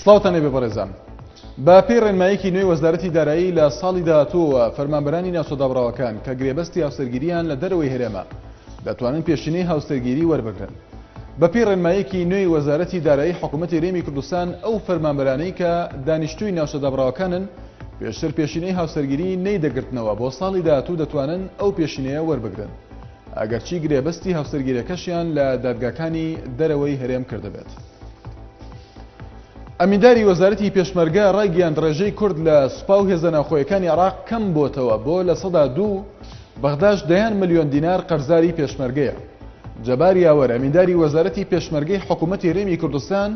سڵاوتان لێبێ بەڕێزان. بە پێی ڕێنماییەکی نوێی وەزارەتی دارایی لە ساڵی داهاتووە فەرمانبەرانی ناوچەدابڕاوەکان کە گرێبەستی هاوسەرگیریان لە دەرەوەی هەرێمە دەتوانن پێشینەی هاوسەرگیری وەربگرن. بە پێی ڕێنماییەکی نوێی وەزارەتی دارایی حکوومەتی هەرێمی کوردستان ئەو فەرمانبەرانەی کە دانیشتووی ناوچەدابڕاوەکانن پێشتر پێشینەی هاوسەرگیری نەیدەگرتنەوە بۆ ساڵی داهاتوو دەتوانن ئەو پێشینەیە وەربگرن ئەگەرچی گرێبەستی هاوسەرگیریەکەشیان لە دادگاکانی دەرەوەی هەرێم کردبێت. ئەمینداری وەزارەتی پێشمەرگە ڕایگەیاند ڕێژەی کورد لە سوپا و هێزە ناوخۆیەکانی عێراق کەم بۆتەوە بۆ لە سەدا 2 بەغداش 10 ملیۆن دینار قەرزاری پێشمەرگەیە. جەبار یاوەر ئەمینداری وەزارەتی پێشمەرگەی حکوومەتی هەرێمی کوردستان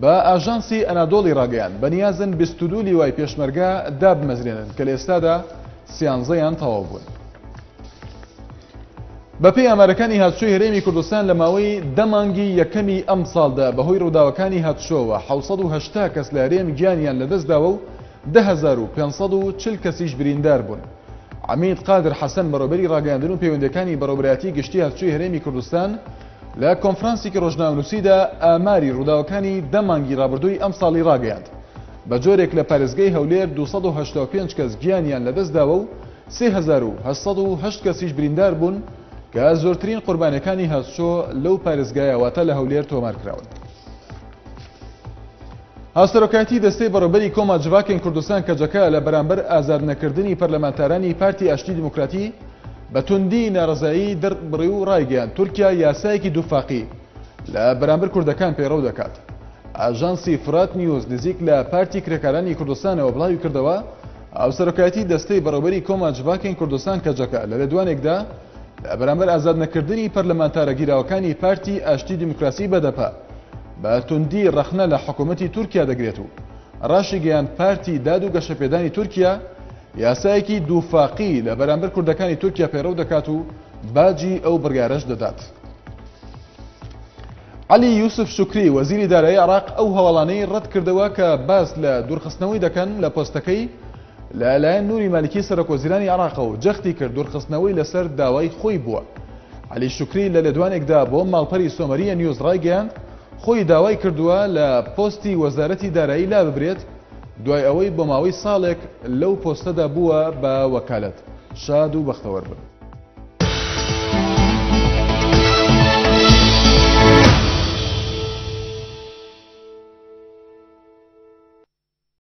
بە ئاژانسی ئەنادۆڵی ڕاگەیاند بەنیازن 22 لیوای پێشمەرگە دابمەزرێنن کە لە ئێستادا 13یان تەواو بوون. بەپێی ئامارەکانی هاتوچۆی هەرێمی کوردستان لە ماوەی 10 مانگی یەکەمی ئەم ساڵدا بەهۆی ڕووداوەکانی هاتوچۆوە 780 کەس لە هەرێم گیانیان لەدەستداوە و 10540 کەسیش بریندار بوون. عەمید قادر حەسەن بەڕێوەبەری ڕاگەیاندن و پەیوەندیەکانی بەڕێوەبەرایەتی گشتی هاتوچۆی هەرێمی کوردستان لە کۆنفرانسێکی ڕۆژنامەنووسیدا ئاماری ڕووداوەکانی 10 مانگی ڕابردووی ئەم ساڵی ڕاگەیاند. بە جۆرێک لە پارێزگای هەولێر 285 کەس گیانیان لەدەستداوە و 3808 کەسیش بریندار بوون کە زۆرترین قوربانیەکانی هاتوچۆ لەو پارێزگایە واتە لە هەولێر تۆمار کراون. هاوسەرۆکایەتی دەستەی بەڕێوەبەری کۆما جڤاکێن کوردستان کەجەکە لە بەرامبەر ئازاد نەکردنی پەرلەمانتارانی پارتی ئاشتی دیموکراتی بە توندی ناڕزایی دەربڕی و ڕایگەیاند تورکیا یاسایەکی دووفاقی لە بەرامبەر کوردەکان پەیڕەو دەکات. ئاژانسی فرات نیوز نزیک لە پارتی کرێکارانی کوردستانەوە بڵاوی کردەوە هاوسەرۆکایەتی دەستەی بەڕێوەبەری کۆما جڤاکێن کوردستان کەجەکە لە لێدوانێکدا لە بەرامبەر ئازاد نەکردنی پەرلەمانتارە گیراوەکانی پارتی ئاشتی دیموکراسی بەدەپا بە توندی ڕەخنە لە حکوومەتی تورکیا دەگرێت و ڕاشی گەیاند پارتی داد و گەشەپێدانی تورکیا یاسایەکی دووفاقی لە بەرامبەر کوردەکانی تورکیا پەیڕەو دەکات و باجی ئەو بڕیارەش دەدات. عەلی یوسف شوکری وەزیری دارایی عێراق ئەو هەواڵانەی ڕەت کردەوە کە باس لە دوورخستنەوەی دەکەن لە پۆستەکەی لەلایەن نوری مالیکی سەرۆکوەزیرانی عێراق و جەختی کرد دوورخستنەوەی لەسەر داوای خۆی بووە. عەلی شوکری لە لێدوانێکدا بۆ ماڵپەری سۆمەریە نیوز ڕایگەیاند خۆی داوای کردووە لە پۆستی وەزارەتی دارایی لا ببرێت دوای ئەوەی بۆ ماوەی ساڵێک لەو پۆستەدا بووە بە وەکالەت. شاد و بەختەوەر بن.